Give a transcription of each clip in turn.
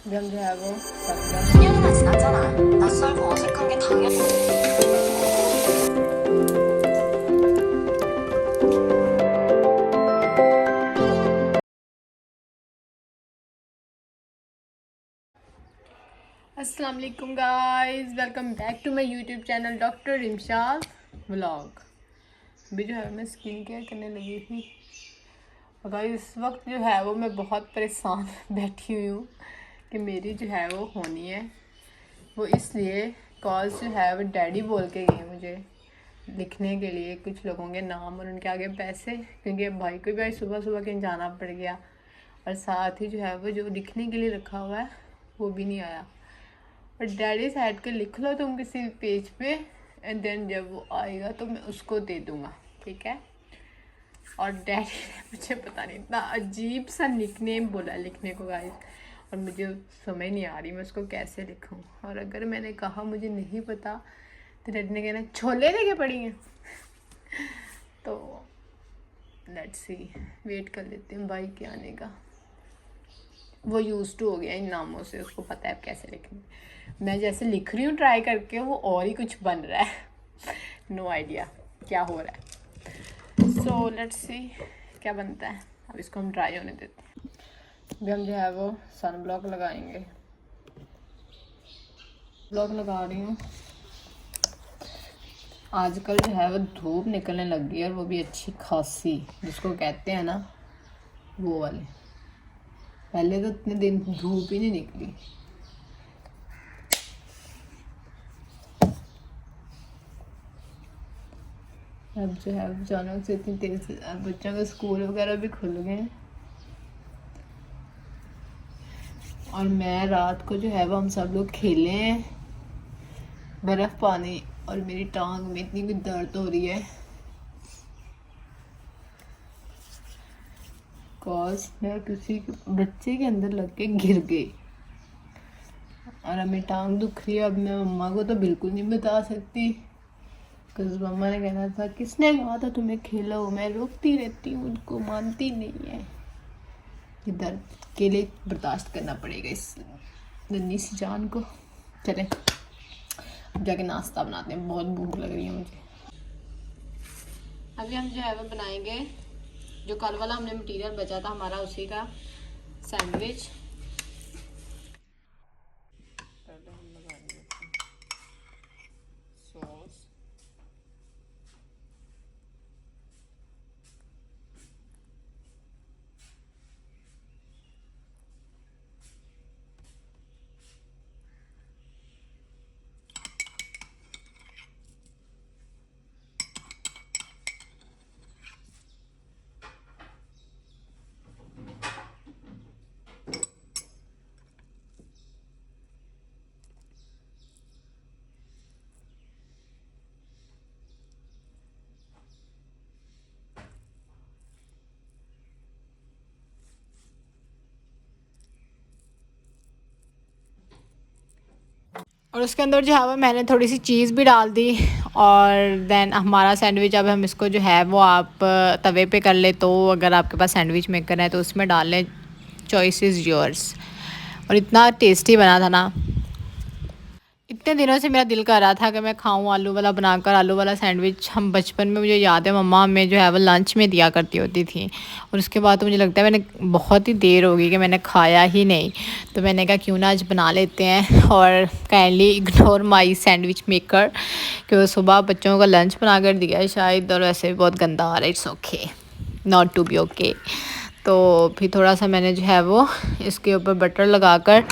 हम जो है वो सब 10년이나 지났잖아. 낯설고 어색한 게 당연히. अस्सलाम वालेकुम guys, welcome back to my YouTube channel doctor Rimshal vlog. अभी जो है मैं स्किन केयर करने लगी थी और गाइस इस वक्त जो है वो मैं बहुत परेशान बैठी हुई हूँ कि मेरी जो है वो होनी है। वो इसलिए कॉज जो है वो डैडी बोल के गए मुझे लिखने के लिए कुछ लोगों के नाम और उनके आगे पैसे, क्योंकि भाई को भी आज सुबह सुबह कहीं जाना पड़ गया और साथ ही जो है वो जो लिखने के लिए रखा हुआ है वो भी नहीं आया। और डैडी साइड के लिख लो तुम किसी पेज पे एंड देन जब वो आएगा तो मैं उसको दे दूँगा, ठीक है। और डैडी ने मुझे पता नहीं इतना अजीब सा निकनेम बोला लिखने को गाइस, और मुझे समझ नहीं आ रही मैं उसको कैसे लिखूं। और अगर मैंने कहा मुझे नहीं पता तो डैडी ने कहना छोले लेके पड़ी हैं। तो लेट्स सी, वेट कर लेते हैं भाई के आने का। वो यूज़ टू हो गया इन नामों से, उसको पता है अब कैसे लिखने। मैं जैसे लिख रही हूँ ट्राई करके वो और ही कुछ बन रहा है। नो आइडिया क्या हो रहा है। सो लेट्स सी क्या बनता है। अब इसको हम ट्राई होने देते हैं। अभी हम जो है वो सन ब्लॉक लगाएंगे। ब्लॉक लगा रही हूँ। आजकल जो है वो धूप निकलने लग गई है और वो भी अच्छी खासी, जिसको कहते हैं ना वो वाले। पहले तो इतने दिन धूप ही नहीं निकली। अब जो है अचानक से इतनी तेज से अब बच्चों के स्कूल वगैरह भी खुल गए हैं और मैं रात को जो है वो हम सब लोग खेले हैं बर्फ़ पानी और मेरी टांग में इतनी भी दर्द हो रही है कॉज मैं किसी बच्चे के अंदर लग के गिर गई और अब मेरी टांग दुख रही है। अब मैं मम्मा को तो बिल्कुल नहीं बता सकती क्योंकि मम्मा ने कहना था किसने कहा था तुम्हें खेलो, मैं रोकती रहती हूँ उनको, मानती नहीं है। ये दर्द के लिए बर्दाश्त करना पड़ेगा इस नन्ही सी जान को। चले अब जाके नाश्ता बनाते हैं, बहुत भूख लग रही है मुझे। अभी हम जो है वो बनाएंगे जो कल वाला हमने मटेरियल बचा था हमारा उसी का सैंडविच। और उसके अंदर जो है वो मैंने थोड़ी सी चीज़ भी डाल दी। और देन हमारा सैंडविच अब हम इसको जो है वो आप तवे पे कर ले, तो अगर आपके पास सैंडविच मेकर है तो उसमें डाल लें, चॉइस इज़ योर्स। और इतना टेस्टी बना था ना, इतने दिनों से मेरा दिल कर रहा था कि मैं खाऊं आलू वाला बनाकर, आलू वाला सैंडविच। हम बचपन में मुझे याद है मम्मा हमें जो है वो लंच में दिया करती होती थी और उसके बाद तो मुझे लगता है मैंने बहुत ही देर हो गई कि मैंने खाया ही नहीं। तो मैंने कहा क्यों ना आज बना लेते हैं। और kindly ignore my sandwich maker कि वो सुबह बच्चों का लंच बना कर दिया है शायद, और वैसे भी बहुत गंदा आ रहा है। It's okay, not to be okay. तो फिर थोड़ा सा मैंने जो है वो इसके ऊपर बटर लगाकर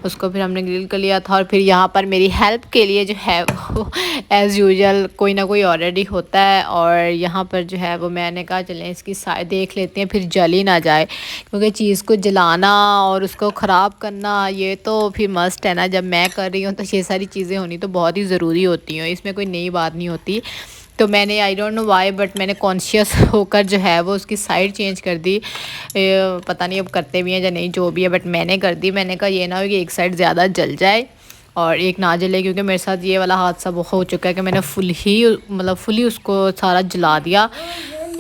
उसको फिर हमने ग्रिल कर लिया था। और फिर यहाँ पर मेरी हेल्प के लिए जो है वो एज़ यूजुअल कोई ना कोई ऑलरेडी होता है। और यहाँ पर जो है वो मैंने कहा चलें इसकी साइड देख लेते हैं, फिर जल ही ना जाए, क्योंकि चीज़ को जलाना और उसको ख़राब करना ये तो फिर मस्ट है ना। जब मैं कर रही हूँ तो ये सारी चीज़ें होनी तो बहुत ही ज़रूरी होती हैं, इसमें कोई नई बात नहीं होती। तो मैंने I don't know why but मैंने कॉन्शियस होकर जो है वो उसकी साइड चेंज कर दी। पता नहीं अब करते भी हैं या नहीं, जो भी है, बट मैंने कर दी। मैंने कहा ये ना हो कि एक साइड ज़्यादा जल जाए और एक ना जले, क्योंकि मेरे साथ ये वाला हादसा हो चुका है कि मैंने फुली उसको सारा जला दिया,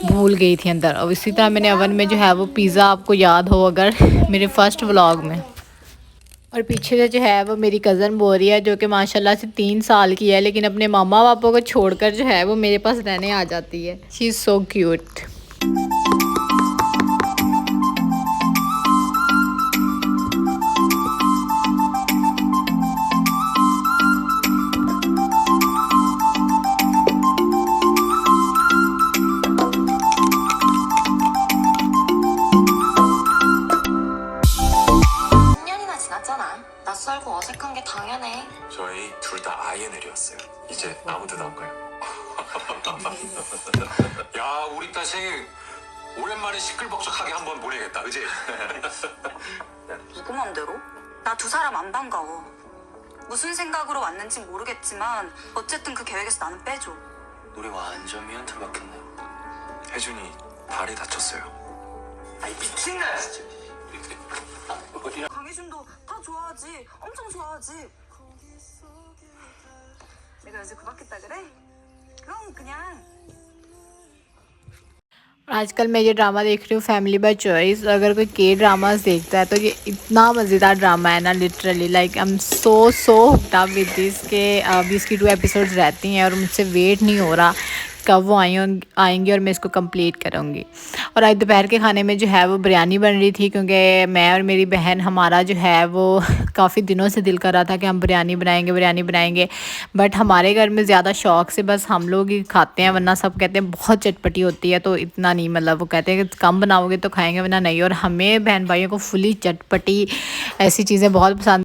भूल गई थी अंदर। और इसी तरह मैंने ओवन में जो है वो पिज़्ज़ा, आपको याद हो अगर मेरे फर्स्ट व्लॉग में और पीछे से जो है वो मेरी कज़न बोल रही है, जो कि माशाल्लाह से 3 साल की है, लेकिन अपने मामा पापा को छोड़कर जो है वो मेरे पास रहने आ जाती है। She is so cute. 낯설고 어색한 게 당연해. 저희 둘 다 아예 내려왔어요. 이제 아무데나 안 가요. 야, 우리 딸 생일 오랜만에 시끌벅적하게 한번 보내겠다, 그지? 누구 맘대로? 나 두 사람 안 반가워. 무슨 생각으로 왔는지 모르겠지만 어쨌든 그 계획에서 나는 빼줘. 우리 완전 미연털 박혔네. 혜준이 발이 다쳤어요. 아이 미친나 진짜. 강혜준도 다 좋아하지. 엄청 좋아하지. 내가 요새 구박했다 그래? 그럼 그냥. आजकल मैं ये ड्रामा देख रही हूँ फैमिली बाय चॉइस। अगर कोई के ड्रामास देखता है तो ये इतना मज़ेदार ड्रामा है ना, literally like I am so hooked up with this के अभी इसकी 2 एपिसोड्स रहती हैं और मुझसे वेट नहीं हो रहा कब वो आएंगी और मैं इसको कंप्लीट करूँगी। और आज दोपहर के खाने में जो है वो बिरयानी बन रही थी, क्योंकि मैं और मेरी बहन हमारा जो है वो काफ़ी दिनों से दिल कर रहा था कि हम बिरयानी बनाएंगे। बट हमारे घर में ज़्यादा शौक़ से बस हम लोग ही खाते हैं, वरना सब कहते हैं बहुत चटपटी होती है, तो इतना नहीं, मतलब वो कहते हैं कि कम बनाओगे तो खाएंगे वरना नहीं। और हमें बहन भाइयों को फुली चटपटी ऐसी चीज़ें बहुत पसंद।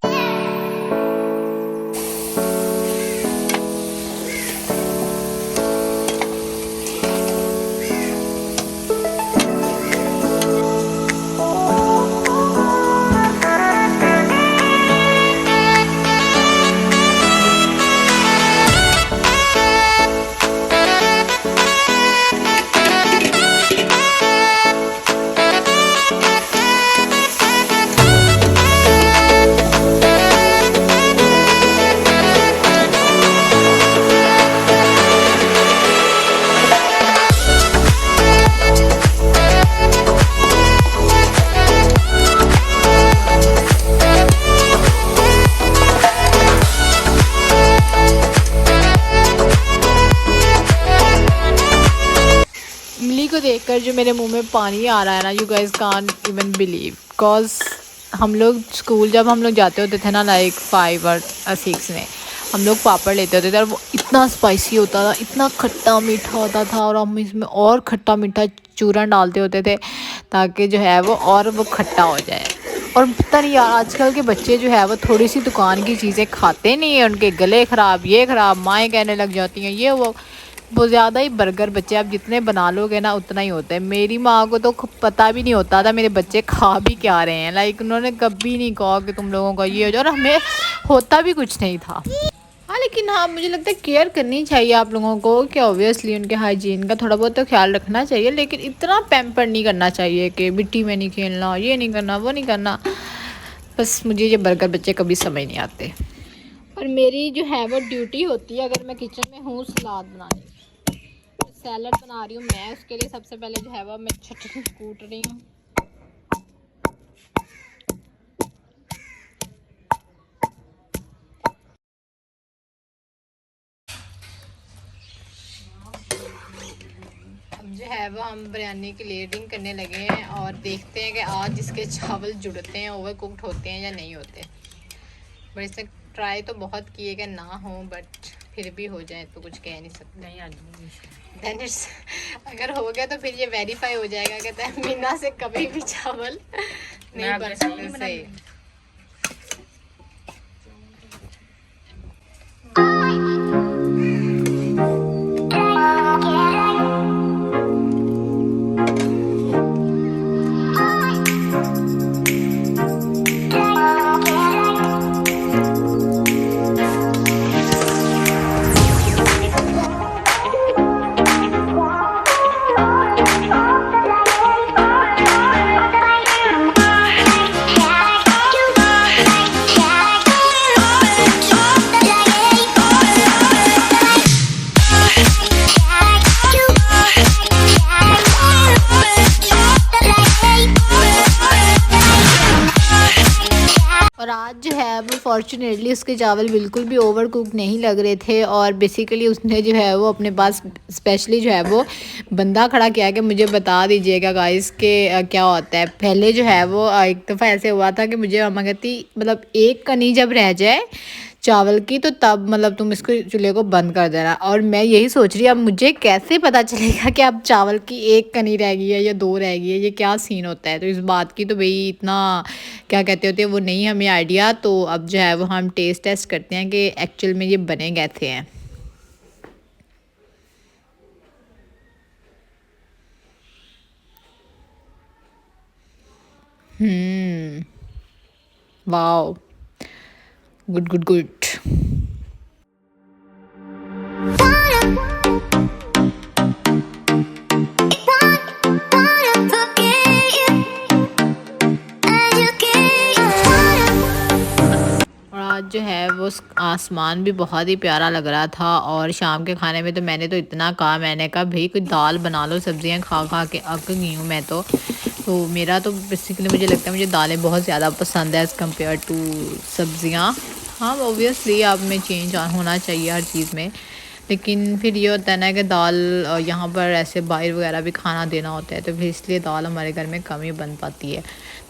को देखकर जो मेरे मुंह में पानी आ रहा है ना, you guys can't even believe, because जब हम लोग जाते होते थे ना, लाइक 5 और 6 में हम लोग पापड़ लेते होते थे और वो इतना स्पाइसी होता था, इतना खट्टा मीठा होता था, और हम इसमें और खट्टा मीठा चूरन डालते होते थे ताकि जो है वो खट्टा हो जाए। और पता नहीं यार, आजकल के बच्चे जो है वो थोड़ी सी दुकान की चीज़ें खाते नहीं है, उनके गले ख़राब, ये ख़राब, माएँ कहने लग जाती हैं ये वो ज़्यादा ही बर्गर बच्चे आप जितने बना लोगे ना उतना ही होता है। मेरी माँ को तो पता भी नहीं होता था मेरे बच्चे खा भी क्या रहे हैं, लाइक उन्होंने कभी नहीं कहा कि तुम लोगों का ये हो जाए, और हमें होता भी कुछ नहीं था। हाँ, लेकिन हाँ मुझे लगता है केयर करनी चाहिए आप लोगों को कि ऑब्वियसली उनके हाइजीन का थोड़ा बहुत तो ख्याल रखना चाहिए, लेकिन इतना पैम्पर नहीं करना चाहिए कि मिट्टी में नहीं खेलना, ये नहीं करना, वो नहीं करना। बस मुझे ये बर्गर बच्चे कभी समझ नहीं आते। और मेरी जो है वो ड्यूटी होती है, अगर मैं किचन में हूँ सलाद बनाने की, सैलड बना रही हूँ मैं, उसके लिए सबसे पहले जो है वो मैं चटनी कूट रही हूँ। अब जो है वो हम बिरयानी की लेयरिंग करने लगे हैं और देखते हैं कि आज जिसके चावल जुड़ते हैं ओवर कुक्ड होते हैं या नहीं होते। बट इसने ट्राई तो बहुत किए कि ना हो, बट फिर भी हो जाए तो कुछ कह नहीं सकते। नहीं देन इट्स, अगर हो गया तो फिर ये वेरीफाई हो जाएगा, कहते हैं मीना से कभी भी चावल नहीं बन सकते सही। और आज जो है वो फॉर्चुनेटली उसके चावल बिल्कुल भी ओवर कुक नहीं लग रहे थे और बेसिकली उसने जो है वो अपने पास स्पेशली जो है वो बंदा खड़ा किया कि मुझे बता दीजिएगा गाइस के क्या होता है। पहले जो है वो एक दफ़ा ऐसे हुआ था कि मुझे मम्मा कहती मतलब एक कनी जब रह जाए चावल की तो तब मतलब तुम इसको चूल्हे को बंद कर देना। और मैं यही सोच रही अब मुझे कैसे पता चलेगा कि अब चावल की एक कनी रह गई है या दो रह गई है, ये क्या सीन होता है। तो इस बात की तो भाई इतना क्या कहते होते हैं वो नहीं हमें आइडिया। तो अब जो है वो हम टेस्ट करते हैं कि एक्चुअल में ये बने कैसे हैं। Wow, good good good. आज जो है वो आसमान भी बहुत ही प्यारा लग रहा था और शाम के खाने में तो मैंने तो इतना कहा, मैंने कहा भाई कुछ दाल बना लो, सब्जियां खा खा के अक गई हूँ मैं तो मेरा तो बेसिकली मुझे लगता है मुझे दालें बहुत ज़्यादा पसंद है एज़ कम्पेयर टू सब्जियां। हाँ ओबियसली आप में चेंज होना चाहिए हर चीज़ में, लेकिन फिर ये होता है ना कि दाल यहाँ पर ऐसे बाहर वगैरह भी खाना देना होता है तो फिर इसलिए दाल हमारे घर में कम ही बन पाती है।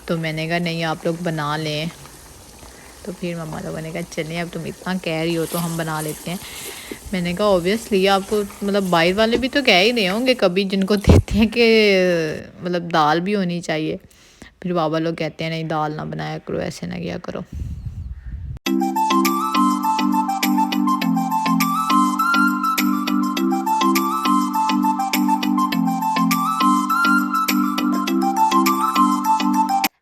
तो मैंने कहा नहीं आप लोग बना लें, तो फिर मम्मा लोगों ने कहा चलें अब तुम इतना कह रही हो तो हम बना लेते हैं। मैंने कहा ऑब्वियसली आपको मतलब बाहर वाले भी तो कह ही नहीं होंगे कभी जिनको देते हैं कि मतलब दाल भी होनी चाहिए। फिर बाबा लोग कहते हैं नहीं दाल ना बनाया करो, ऐसे ना किया करो।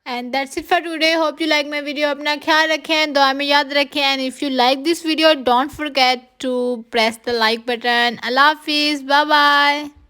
And that's it for today. Hope you like my video. अपना ख्याल रखें, दुआ में याद रखें. And if you like this video, don't forget to press the like button. Allah Hafiz. Bye bye.